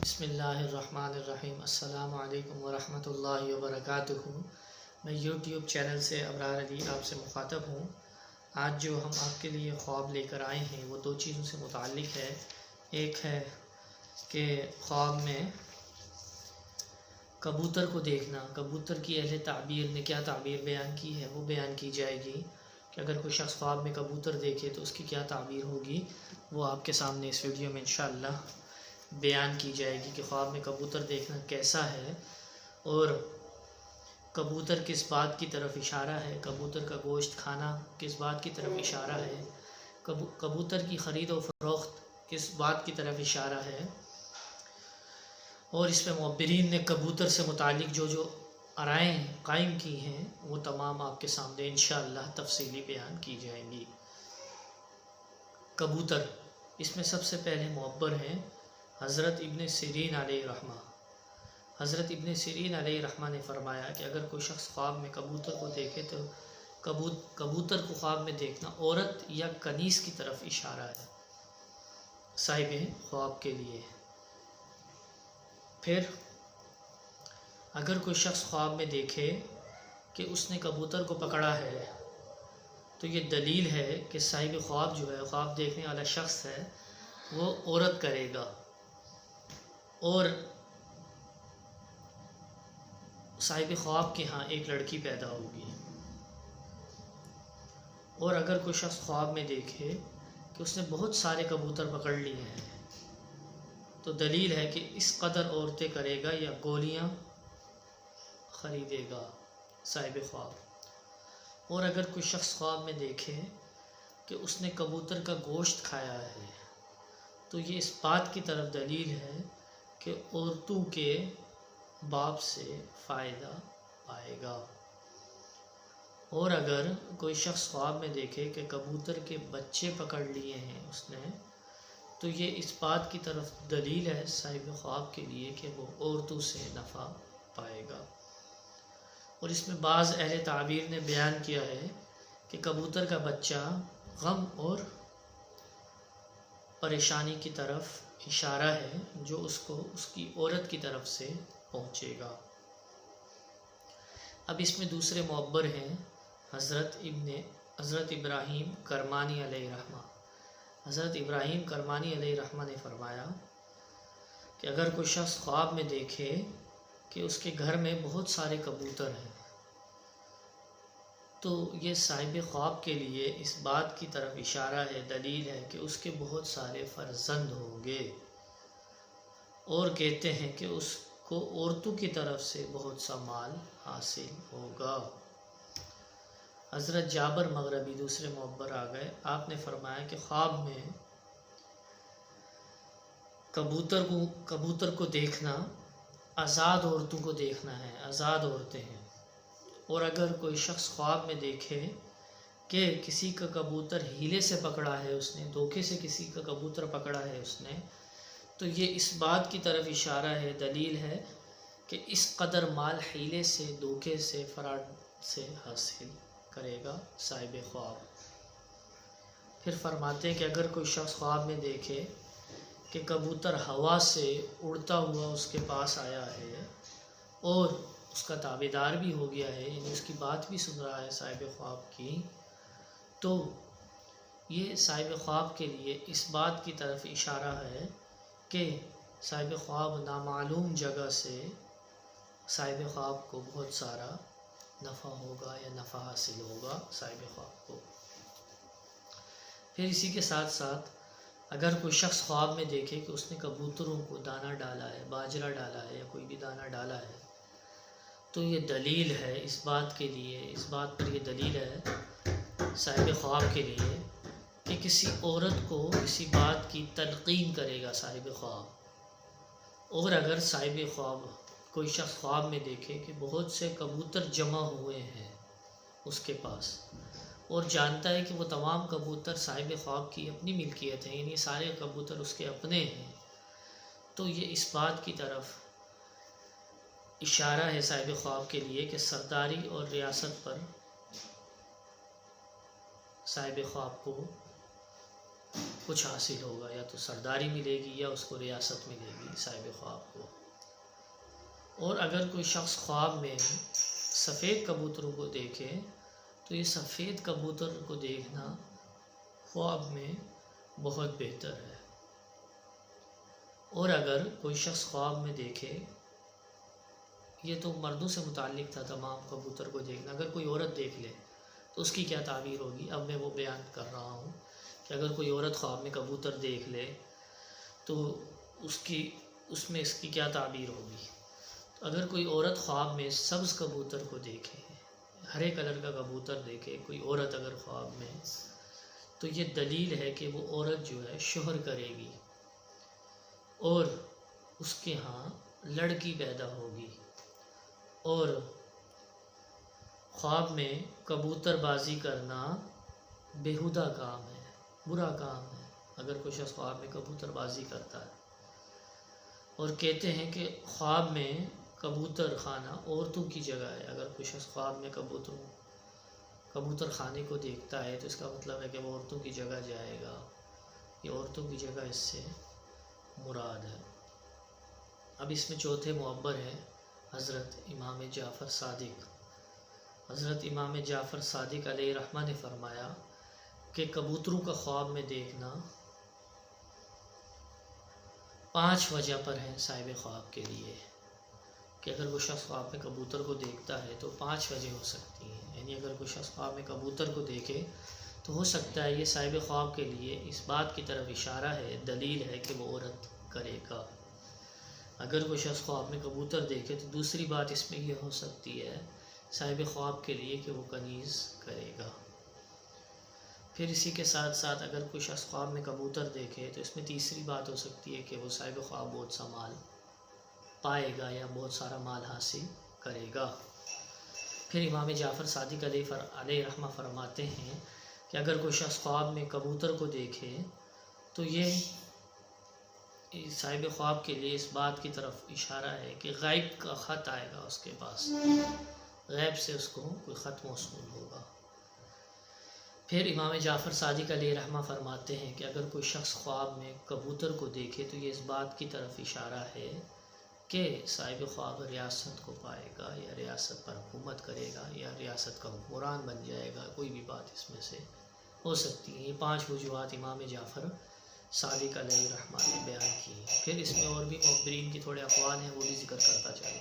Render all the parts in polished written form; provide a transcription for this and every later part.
बिस्मिल्लाहिर्रहमानिर्रहीम। अस्सलामु अलैकुम वरहमतुल्लाहि वबरकातुहू। मैं यूट्यूब चैनल से अबरार अली आपसे मुखातब हूँ। आज जो हम आपके लिए ख्वाब लेकर आए हैं वो दो चीज़ों से मुताल्लिक़ है। एक है कि ख्वाब में कबूतर को देखना, कबूतर की अहले ताबीर ने क्या ताबीर बयान की है वो बयान की जाएगी कि अगर कोई शख्स ख्वाब में कबूतर देखे तो उसकी क्या ताबीर होगी, वो आपके सामने इस वीडियो में इंशाअल्लाह बयान की जाएगी कि ख्वाब में कबूतर देखना कैसा है और कबूतर किस बात की तरफ इशारा है, कबूतर का गोश्त खाना किस बात की तरफ इशारा है, कबूतर की ख़रीद व फ़रोख्त किस बात की तरफ इशारा है। और इसमें मुअब्बिरीन ने कबूतर से मुतालिक जो आराएँ कायम की हैं वो तमाम आपके सामने इंशाअल्लाह तफसीली बयान की जाएंगी। कबूतर, इसमें सबसे पहले मुअब्बर हैं हज़रत इब्न सिरीन अलैहिर्रहमा। हज़रत इब्न सिरीन अलैहिर्रहमा ने फरमाया कि अगर कोई शख्स ख्वाब में कबूतर को देखे तो कबूतर को ख्वाब में देखना औरत या कनीज़ की तरफ इशारा है साहिब ख्वाब के लिए। फिर अगर कोई शख्स ख्वाब में देखे कि उसने कबूतर को पकड़ा है तो ये दलील है कि साहिब ख्वाब जो है, ख्वाब देखने वाला शख्स है, वो औरत करेगा और साहिब ख्वाब के यहाँ एक लड़की पैदा होगी। और अगर कोई शख्स ख्वाब में देखे कि उसने बहुत सारे कबूतर पकड़ लिए हैं तो दलील है कि इस कदर औरतें करेगा या गोलियां ख़रीदेगा साहिब ख्वाब। और अगर कोई शख्स ख्वाब में देखे कि उसने कबूतर का गोश्त खाया है तो ये इस बात की तरफ दलील है कि औरतों के बाप से फ़ायदा पाएगा। और अगर कोई शख्स ख्वाब में देखे कि कबूतर के बच्चे पकड़ लिए हैं उसने, तो ये इस बात की तरफ दलील है साहिब ख्वाब के लिए कि वो औरतों से नफ़ा पाएगा। और इसमें बाज़ अहले ताबीर ने बयान किया है कि कबूतर का बच्चा गम और परेशानी की तरफ इशारा है जो उसको उसकी औरत की तरफ से पहुँचेगा। अब इसमें दूसरे मुअब्बर हैं हज़रत इब्राहीम करमानी अलैहिर्रहमा। हज़रत इब्राहीम करमानी अलैहिर्रहमा ने फरमाया कि अगर कोई शख्स ख्वाब में देखे कि उसके घर में बहुत सारे कबूतर हैं तो ये साहिब ख्वाब के लिए इस बात की तरफ इशारा है, दलील है कि उसके बहुत सारे फ़र्जंद होंगे। और कहते हैं कि उसको औरतों की तरफ से बहुत सा माल हासिल होगा। हज़रत जाबर मगरबी दूसरे मुअब्बर आ गए। आपने फरमाया कि ख्वाब में कबूतर को देखना आज़ाद औरतों को देखना है, आज़ाद औरतें हैं। और अगर कोई शख्स ख्वाब में देखे कि किसी का कबूतर हीले से पकड़ा है उसने, धोखे से किसी का कबूतर पकड़ा है उसने, तो ये इस बात की तरफ इशारा है, दलील है कि इस कदर माल हीले से, धोखे से, फराड से हासिल करेगा साहिब ख्वाब। फिर फरमाते हैं कि अगर कोई शख्स ख्वाब में देखे कि कबूतर हवा से उड़ता हुआ उसके पास आया है और उसका ताबेदार भी हो गया है, यानी उसकी बात भी सुन रहा है साहिब ख्वाब की, तो ये साहिब ख्वाब के लिए इस बात की तरफ इशारा है कि साहिब ख्वाब नामालूम जगह से साहिब ख्वाब को बहुत सारा नफ़ा होगा या नफ़ा हासिल होगा साहिब ख्वाब को। फिर इसी के साथ साथ अगर कोई शख्स ख्वाब में देखे कि उसने कबूतरों को दाना डाला है, बाजरा डाला है या कोई भी दाना डाला है, तो ये दलील है इस बात के लिए, इस बात पर ये दलील है साहिब ख्वाब के लिए कि किसी औरत को किसी बात की तलक़ीन करेगा साहिब ख्वाब। और अगर साहिब ख्वाब कोई शख्स ख्वाब में देखे कि बहुत से कबूतर जमा हुए हैं उसके पास और जानता है कि वो तमाम कबूतर साहिब ख्वाब की अपनी मिल्कियत है, यानी सारे कबूतर उसके अपने हैं, तो ये इस बात की तरफ इशारा है साहिब ख्वाब के लिए कि सरदारी और रियासत पर साहिब ख्वाब को कुछ हासिल होगा, या तो सरदारी मिलेगी या उसको रियासत मिलेगी साहिब ख्वाब को। और अगर कोई शख्स ख्वाब में सफ़ेद कबूतरों को देखे तो ये सफ़ेद कबूतर को देखना ख्वाब में बहुत बेहतर है। और अगर कोई शख्स ख्वाब में देखे, ये तो मर्दों से मुताल्लिक़ था तमाम कबूतर को देखना, अगर कोई औरत देख ले तो उसकी क्या ताबीर होगी। अब मैं वो बयान कर रहा हूँ कि अगर कोई औरत ख्वाब में कबूतर देख ले तो उसमें इसकी क्या ताबीर होगी। तो अगर कोई औरत ख्वाब में सब्ज़ कबूतर को देखे, हरे कलर का कबूतर देखे कोई औरत अगर ख्वाब में, तो ये दलील है कि वो औरत जो है शोहर करेगी और उसके यहाँ लड़की पैदा होगी। और ख्वाब में कबूतरबाजी करना बेहुदा काम है, बुरा काम है अगर कोई शख्स ख्वाब में कबूतरबाजी करता है। और कहते हैं कि ख्वाब में कबूतर खाना औरतों की जगह है। अगर कोई शख्स ख्वाब में कबूतर खाने को देखता है तो इसका मतलब है कि वो औरतों की जगह जाएगा, ये औरतों की जगह इससे मुराद है। अब इसमें चौथे मुअब्बर है हज़रत इमाम जाफ़र सादिक। हज़रत इमाम जाफ़र सादिक अलैहिर्रहमा ने फरमाया कि कबूतरों का ख्वाब में देखना 5 वजह पर है साहिब ख्वाब के लिए, कि अगर कोई शख्स ख्वाब में कबूतर को देखता है तो 5 वजह हो सकती हैं। यानी अगर कोई शख्स ख्वाब में कबूतर को देखे तो हो सकता है ये साहिब ख्वाब के लिए इस बात की तरफ इशारा है, दलील है कि वो औरत करेगा। अगर कोई शख्स ख्वाब में कबूतर देखे तो दूसरी बात इसमें यह हो सकती है साहिब ख्वाब के लिए कि वो कनीज़ करेगा। फिर इसी के साथ साथ अगर कोई शख्स ख्वाब में कबूतर देखे तो इसमें तीसरी बात हो सकती है कि वो साहिब ख्वाब बहुत सा माल पाएगा या बहुत सारा माल हासिल करेगा। फिर इमाम जाफ़र सादिक अलैहिर्रहमा फरमाते हैं कि अगर कोई शख्स ख्वाब में कबूतर को देखे तो ये साहिब ख्वाब के लिए इस बात की तरफ इशारा है कि गैब का ख़त आएगा उसके पास, गैब से उसको कोई ख़त मौसूल होगा। फिर इमाम जाफ़र सादिक अलैहिर्रहमा फरमाते हैं कि अगर कोई शख्स ख्वाब में कबूतर को देखे तो ये इस बात की तरफ इशारा है कि साहिब ख्वाब रियासत को पाएगा या रियासत पर हुकूमत करेगा या रियासत का हुक्मरान बन जाएगा। कोई भी बात इसमें से हो सकती है। ये 5 वजूहात इमाम जाफ़र सादिक अलैहिर्रहमा ने बयान की। फिर इसमें और भी मुअब्बरीन की थोड़े अक़वाल हैं, वो भी ज़िक्र करता चले।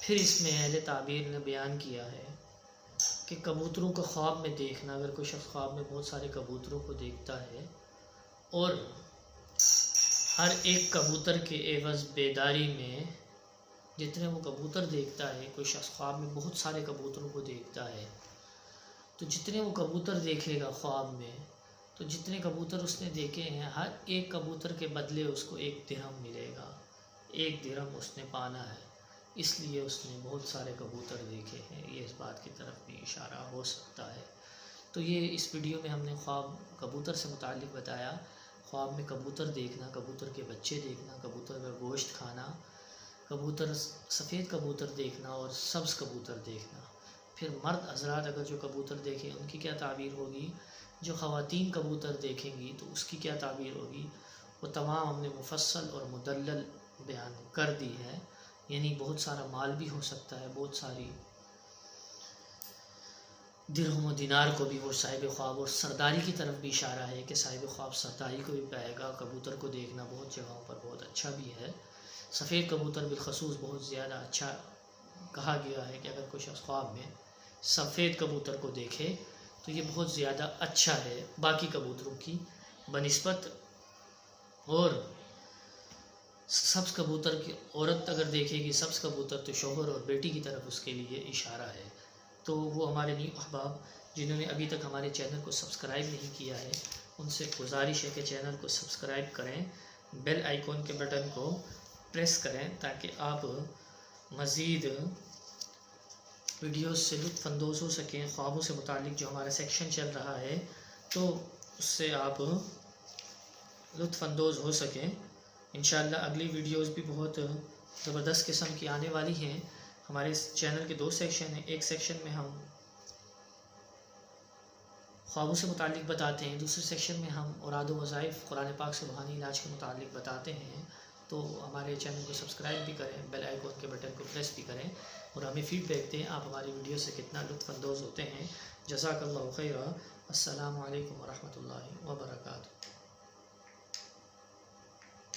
फिर इसमें अहले ताबीर ने बयान किया है कि कबूतरों को ख्वाब में देखना, अगर कोई शख्स ख्वाब में बहुत सारे कबूतरों को देखता है और हर एक कबूतर के एवज़ बेदारी में जितने वो कबूतर देखता है, कोई शख्स ख्वाब में बहुत सारे कबूतरों को देखता है तो जितने वो कबूतर देखेगा ख्वाब में, तो जितने कबूतर उसने देखे हैं हर एक कबूतर के बदले उसको 1 दिरहम मिलेगा। 1 दिरहम उसने पाना है, इसलिए उसने बहुत सारे कबूतर देखे हैं। ये इस बात की तरफ भी इशारा हो सकता है। तो ये इस वीडियो में हमने ख्वाब कबूतर से मुताल्लिक़ बताया। ख्वाब में कबूतर देखना, कबूतर के बच्चे देखना, कबूतर का गोश्त खाना, कबूतर सफ़ेद कबूतर देखना और सब्ज़ कबूतर देखना। फिर मर्द हज़रात अगर जो कबूतर देखें उनकी क्या ताबीर होगी, जो ख़वातीन कबूतर देखेंगी तो उसकी क्या ताबीर होगी, वो तमाम हमने मुफस्सल और मुदल्लल बयान कर दी है। यानी बहुत सारा माल भी हो सकता है, बहुत सारी दिरहम और दिनार को भी वो साहिब ख्वाब, और सरदारी की तरफ भी इशारा है कि साहिब ख्वाब सरदारी को भी पाएगा। कबूतर को देखना बहुत जगहों पर बहुत अच्छा भी है। सफ़ेद कबूतर बिलखसूस बहुत ज़्यादा अच्छा कहा गया है कि अगर कोई शख्स ख्वाब में सफ़ेद कबूतर को देखे तो ये बहुत ज़्यादा अच्छा है बाकी कबूतरों की बनिस्बत। और सब्ज़ कबूतर की औरत अगर देखेगी सब्ज़ कबूतर तो शौहर और बेटी की तरफ उसके लिए इशारा है। तो वो हमारे न्यू अहबाब जिन्होंने अभी तक हमारे चैनल को सब्सक्राइब नहीं किया है उनसे गुजारिश है कि चैनल को सब्सक्राइब करें, बेल आइकॉन के बटन को प्रेस करें ताकि आप मज़ीद वीडियोस से लुत्फ़अंदोज़ हो सकें। ख्वाबों से मुताल्लिक़ जो हमारा सेक्शन चल रहा है तो उससे आप लुत्फ़अंदोज़ हो सकें। इंशाअल्लाह अगली वीडियोस भी बहुत ज़बरदस्त किस्म की आने वाली हैं। हमारे इस चैनल के 2 सेक्शन हैं। एक सेक्शन में हम ख्वाबों से मुतालिक बताते हैं। दूसरे सेक्शन में हम औराद व वज़ाइफ कुरान पाक से रूहानी इलाज के मुतालिक बताते हैं। तो हमारे चैनल को सब्सक्राइब भी करें, बेल आइकन के बटन को प्रेस भी करें और हमें फीडबैक दें आप हमारी वीडियो से कितना लुत्फ़ अंदोज़ होते हैं। जज़ाकल्लाहु खैरा। अस्सलामु अलैकुम व रहमतुल्लाहि व बरकातुहू।